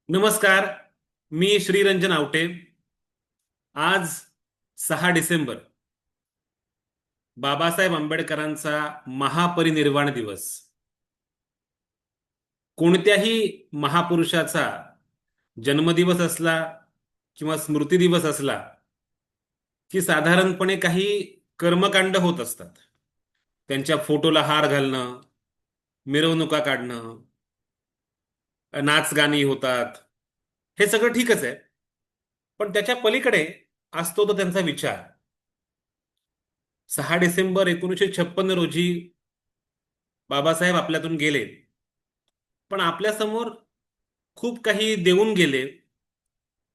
नमस्कार. मी श्रीरंजन आवटे. आज 6 डिसेंबर, बाबासाहेब आंबेडकरांचा महापरिनिर्वाण दिवस. कोणत्याही महापुरुषाचा जन्मदिवस असला किंवा स्मृती दिवस असला की साधारणपणे काही कर्मकांड होत असतात. त्यांच्या फोटोला हार घालणं, मिरवणुका काढणं, नाचगाणी होतात. हे सगळं ठीकच आहे. पण त्याच्या पलीकडे असतो तो त्यांचा विचार. 6 डिसेंबर 1956 रोजी बाबासाहेब आपल्यातून गेले, पण आपल्यासमोर खूप काही देऊन गेले.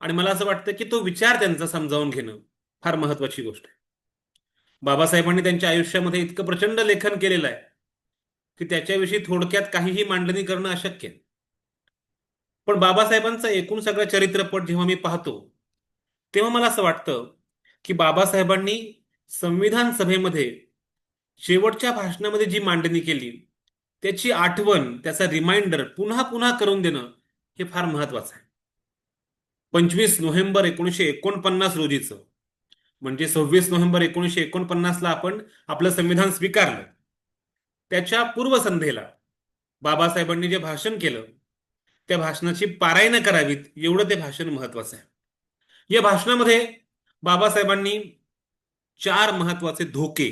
आणि मला असं वाटतं की तो विचार त्यांचा समजावून घेणं फार महत्वाची गोष्ट आहे. बाबासाहेबांनी त्यांच्या आयुष्यामध्ये इतकं प्रचंड लेखन केलेलं आहे की त्याच्याविषयी थोडक्यात काहीही मांडणी करणं अशक्य आहे. पण बाबासाहेबांचा एकूण सगळा चरित्रपट जेव्हा मी पाहतो, तेव्हा मला असं वाटतं की बाबासाहेबांनी संविधान सभेमध्ये शेवटच्या भाषणामध्ये जी मांडणी केली, त्याची आठवण, त्याचा रिमाइंडर पुन्हा पुन्हा करून देणं हे फार महत्वाचं आहे. 25 नोव्हेंबर 1949 रोजीचं, म्हणजे 26 नोव्हेंबर 1949ला आपण आपलं संविधान स्वीकारलं. त्याच्या पूर्वसंध्येला बाबासाहेबांनी जे भाषण केलं, त्या भाषणाची पारायणं करावीत एवढं ते भाषण महत्वाचं आहे. या भाषणामध्ये बाबासाहेबांनी चार महत्वाचे धोके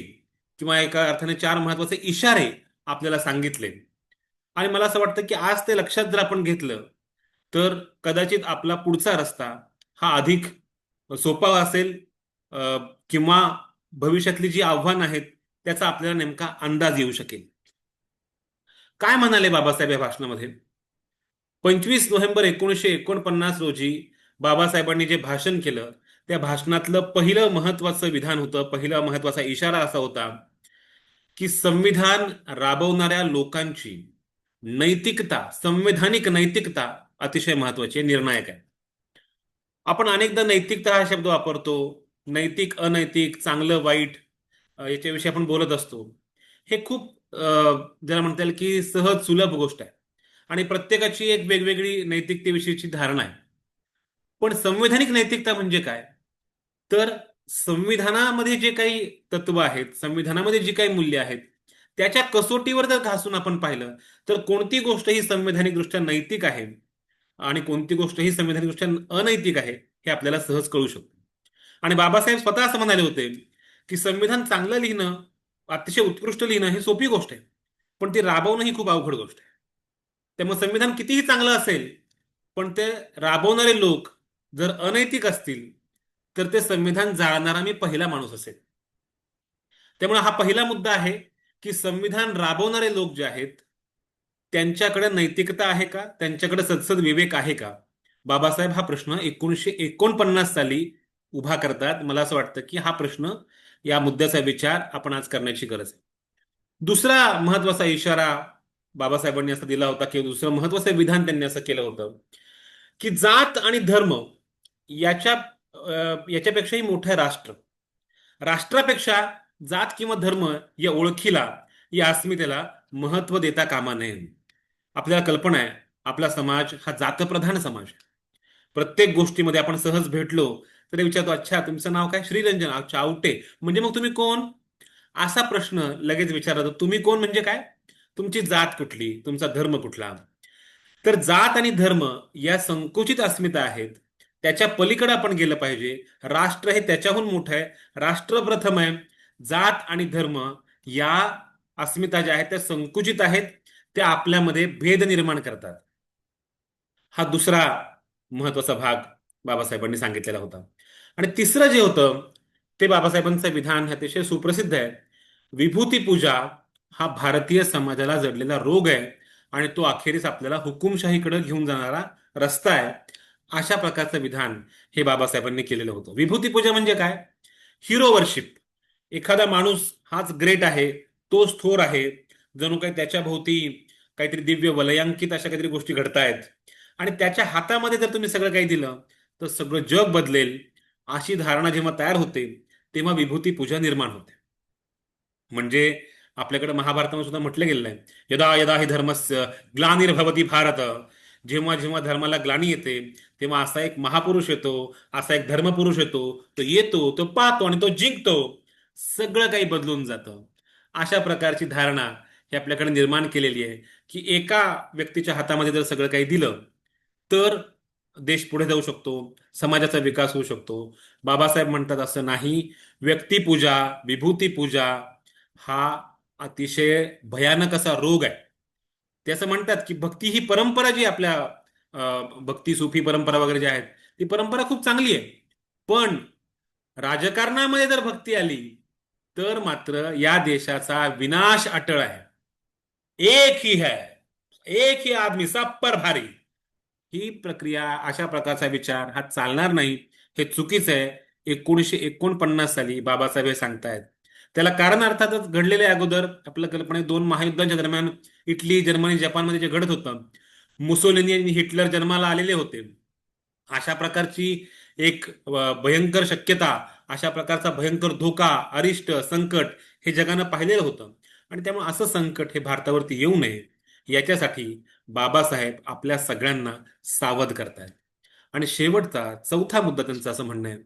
किंवा एका अर्थाने चार महत्वाचे इशारे आपल्याला सांगितले. आणि मला असं वाटतं की आज ते लक्षात जर आपण घेतलं तर कदाचित आपला पुढचा रस्ता हा अधिक सोपा असेल, अ, किंवा भविष्यातली जी आव्हानं आहेत त्याचा आपल्याला नेमका अंदाज येऊ शकेल. काय म्हणाले बाबासाहेब या भाषणामध्ये? 25 नोव्हेंबर 1949 रोजी बाबासाहेबांनी जे भाषण केलं, त्या भाषणातलं पहिलं महत्वाचं विधान होतं, पहिला महत्वाचा इशारा असा होता की संविधान राबवणाऱ्या लोकांची नैतिकता, संवैधानिक नैतिकता अतिशय महत्वाची आहे, निर्णायक आहे. आपण अनेकदा नैतिकता हा शब्द वापरतो. नैतिक, अनैतिक, चांगलं, वाईट, याच्याविषयी आपण बोलत असतो. हे खूप ज्याला म्हणता येईल की सहज सुलभ गोष्ट आहे. आणि प्रत्येकाची एक वेगवेगळी नैतिकतेविषयीची धारणा आहे. पण संवैधानिक नैतिकता म्हणजे काय? तर संविधानामध्ये जे काही तत्व आहेत, संविधानामध्ये जी काही मूल्य आहेत, त्याच्या कसोटीवर जर घासून आपण पाहिलं तर कोणती गोष्ट ही संवैधानिकदृष्ट्या नैतिक आहे आणि कोणती गोष्ट ही संवैधानिकदृष्ट्या अनैतिक आहे हे आपल्याला सहज कळू शकतं. आणि बाबासाहेब स्वतः असं म्हणाले होते की संविधान चांगलं लिहिणं, अतिशय उत्कृष्ट लिहिणं ही सोपी गोष्ट आहे, पण ती राबवणं ही खूप अवघड गोष्ट आहे. त्यामुळे संविधान कितीही चांगलं असेल, पण ते राबवणारे लोक जर अनैतिक असतील तर ते संविधान जाळणारा मी पहिला माणूस असेल. त्यामुळे हा पहिला मुद्दा आहे की संविधान राबवणारे लोक जे आहेत त्यांच्याकडे नैतिकता आहे का, त्यांच्याकडे सदसद विवेक आहे का? बाबासाहेब हा प्रश्न 1949 साली उभा करतात. मला असं वाटतं की हा प्रश्न, या मुद्द्याचा विचार आपण आज करण्याची गरज आहे. दुसरा महत्वाचा इशारा बाबासाहेबांनी असा दिला होता, की दुसरं महत्वाचं विधान त्यांनी असं केलं होतं की जात आणि धर्म याच्या याच्यापेक्षाही मोठं राष्ट्र. राष्ट्रापेक्षा जात किंवा धर्म या ओळखीला, या अस्मितेला महत्व देता कामा नये. आपल्याला कल्पना आहे, आपला समाज हा जातप्रधान समाज आहे. प्रत्येक गोष्टीमध्ये आपण सहज भेटलो तरी विचारतो, अच्छा तुमचं नाव काय? श्रीरंजन. अच्छा, आवटे. म्हणजे मग तुम्ही कोण? असा प्रश्न लगेच विचारला जातो. तुम्ही कोण म्हणजे काय? तुमची जात कुठली, तुमचा धर्म कुठला? तर जात आणि धर्म या संकुचित अस्मिता आहेत, त्याच्या पलीकडे आपण गेलं पाहिजे. राष्ट्र हे त्याच्याहून मोठं आहे. राष्ट्र प्रथम आहे. जात आणि धर्म या अस्मिता ज्या आहेत त्या संकुचित आहेत, त्या आपल्यामध्ये भेद निर्माण करतात. हा दुसरा महत्वाचा भाग बाबासाहेबांनी सांगितलेला होता. आणि तिसरं जे होतं ते बाबासाहेबांचं विधान हे अतिशय सुप्रसिद्ध आहे. विभूती पूजा हा भारतीय समाजाला जडलेला रोग आहे आणि तो अखेरीस आपल्याला हुकुमशाहीकडे घेऊन जाणारा रस्ता आहे. अशा प्रकारचं विधान हे बाबासाहेबांनी केलेलं होतं. विभूती पूजा म्हणजे काय? Hero worship. एखादा माणूस हाच ग्रेट आहे, तोच थोर आहे, जणू काही त्याच्या भोवती काहीतरी दिव्य वलयांकित अशा काहीतरी गोष्टी घडतायत आणि त्याच्या हातामध्ये जर तुम्ही सगळं काही दिलं तर सगळं जग बदलेल, अशी धारणा जेव्हा तयार होते तेव्हा विभूती पूजा निर्माण होते. म्हणजे आपल्याकडे महाभारतामध्ये सुद्धा म्हटलं गेलेलं आहे, यदा यदा हि धर्मस्य ग्लानिर्भवती भारत, जेव्हा जेव्हा धर्माला ग्लानी येते तेव्हा असा एक महापुरुष येतो, असा एक धर्मपुरुष येतो, तो येतो, तो पाहतो आणि तो जिंकतो, सगळं काही बदलून जातं. अशा प्रकारची धारणा ही आपल्याकडे निर्माण केलेली आहे की एका व्यक्तीच्या हातामध्ये जर सगळं काही दिलं तर देश पुढे जाऊ शकतो, समाजाचा विकास होऊ शकतो. बाबासाहेब म्हणतात असं नाही. व्यक्तिपूजा, विभूती पूजा हा अतिशय भयानक असा रोग आहे. ते असं म्हणतात की भक्ती ही परंपरा जी आपल्या भक्ती सुफी परंपरा वगैरे ज्या आहेत, ती परंपरा खूप चांगली आहे. पण राजकारणामध्ये जर भक्ती आली तर मात्र या देशाचा विनाश अटळ आहे. एक ही है, एक ही आदमी सब पर भारी. ही प्रक्रिया, अशा प्रकारचा विचार हा चालणार नाही. हे चुकीचं आहे. 1949 साली बाबासाहेब हे सांगतायत. त्याला कारण अर्थातच घडलेले आहे. अगोदर आपल्या कल्पनेत दोन महायुद्धांच्या दरम्यान इटली, जर्मनी, जपानमध्ये जे घडत होतं, मुसोलिनी आणि हिटलर जन्माला आलेले होते. अशा प्रकारची एक भयंकर शक्यता, अशा प्रकारचा भयंकर धोका, अरिष्ट, संकट हे जगानं पाहिलेलं होतं. आणि त्यामुळे असं संकट हे भारतावरती येऊ नये याच्यासाठी बाबासाहेब आपल्या सगळ्यांना सावध करतायत. आणि शेवटचा चौथा मुद्दा त्यांचं असं म्हणणं आहे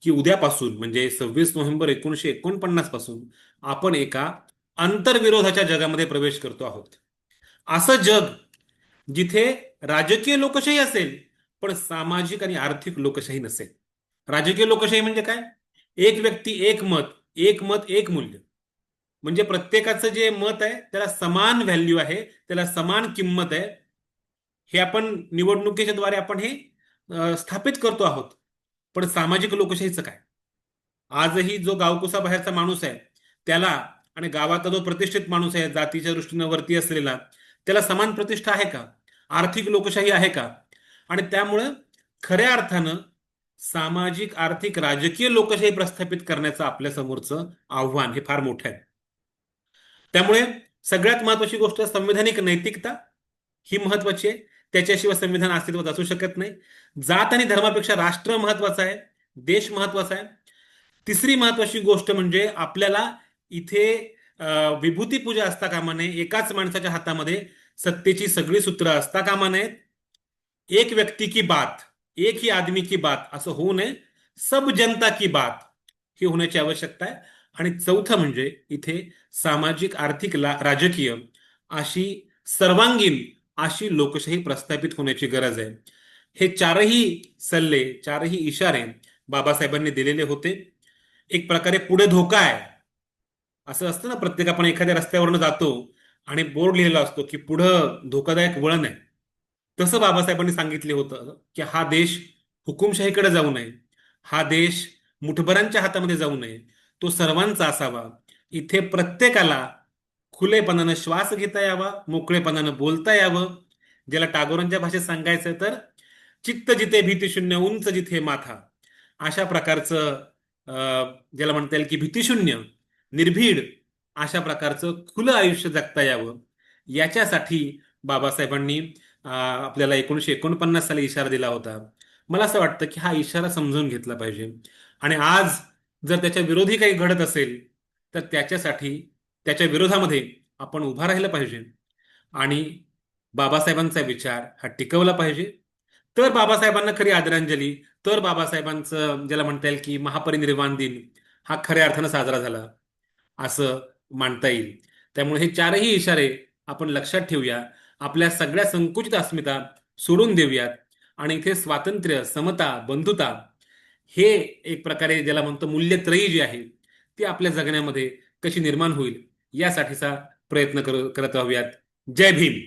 की उद्यापासून म्हणजे 26 नोव्हेंबर 1949 पासून आपण एका आंतरविरोधाच्या जगामध्ये प्रवेश करतो आहोत. असं जग जिथे राजकीय लोकशाही असेल पण सामाजिक आणि आर्थिक लोकशाही नसेल. राजकीय लोकशाही म्हणजे काय? एक व्यक्ती एक मत, एक मत एक मूल्य. म्हणजे प्रत्येकाचं जे मत आहे त्याला समान व्हॅल्यू आहे, त्याला समान किंमत आहे. हे आपण निवडणुकीच्या द्वारे आपण हे स्थापित करतो आहोत. पण सामाजिक लोकशाहीचं काय? आजही जो गावकुसा बाहेरचा माणूस आहे त्याला आणि गावातला जो प्रतिष्ठित माणूस आहे जातीच्या दृष्टीने वरती असलेला, त्याला समान प्रतिष्ठा आहे का? आर्थिक लोकशाही आहे का? आणि त्यामुळं खऱ्या अर्थानं सामाजिक, आर्थिक, राजकीय लोकशाही प्रस्थापित करण्याचं आपल्या समोरचं आव्हान हे फार मोठं आहे. त्यामुळे सगळ्यात महत्वाची गोष्ट संविधानिक नैतिकता ही महत्वाची आहे. त्याच्याशिवाय संविधान अस्तित्वात असू शकत नाही. जात आणि धर्मापेक्षा राष्ट्र महत्वाचं आहे, देश महत्वाचा आहे. तिसरी महत्वाची गोष्ट म्हणजे आपल्याला इथे विभूती पूजा असता कामा नये. एकाच माणसाच्या हातामध्ये सत्तेची सगळी सूत्र असता कामा नयेत. एक व्यक्ती की बात, एक ही आदमी की बात असं होऊ नये. सब जनता की बात ही होण्याची आवश्यकता आहे. आणि चौथं म्हणजे इथे सामाजिक, आर्थिक, राजकीय अशी सर्वांगीण अशी लोकशाही प्रस्थापित होण्याची गरज आहे. हे चारही सल्ले, चारही इशारे बाबासाहेबांनी दिलेले होते. एक प्रकारे पुढे धोका आहे असं असतं ना, प्रत्येक आपण एखाद्या रस्त्यावरनं जातो आणि बोर्ड लिहिलेला असतो की पुढं धोकादायक वळण आहे. तसं बाबासाहेबांनी सांगितले होतं की हा देश हुकुमशाहीकडे जाऊ नये, हा देश मुठभरांच्या हातामध्ये जाऊ नये, तो सर्वांचा असावा. इथे प्रत्येकाला खुलेपणानं श्वास घेता यावा, मोकळेपणानं बोलता यावं. ज्याला टागोरांच्या भाषेत सांगायचं तर चित्त जिथे भीतीशून्य, उंच जिथे माथा, अशा प्रकारचं ज्याला म्हणता येईल की भीतीशून्य, निर्भीड अशा प्रकारचं खुलं आयुष्य जगता यावं. याच्यासाठी बाबासाहेबांनी आपल्याला 1949 साली इशारा दिला होता. मला असं वाटतं की हा इशारा समजून घेतला पाहिजे. आणि आज जर त्याच्या विरोधी काही घडत असेल तर त्याच्यासाठी त्याच्या विरोधामध्ये आपण उभा राहिलं पाहिजे आणि बाबासाहेबांचा विचार हा टिकवला पाहिजे. तर बाबासाहेबांना खरी आदरांजली, तर बाबासाहेबांचं ज्याला म्हणता येईल की महापरिनिर्वाण दिन हा खऱ्या अर्थानं साजरा झाला असं मानता येईल. त्यामुळे हे चारही इशारे आपण लक्षात ठेवूया. आपल्या सगळ्या संकुचित अस्मिता सोडून देऊयात आणि इथे स्वातंत्र्य, समता, बंधुता हे एक प्रकारे ज्याला म्हणतो मूल्यत्रयी जी आहे ती आपल्या जगण्यामध्ये कशी निर्माण होईल यासाठीचा प्रयत्न करत राहूयात. जय भीम.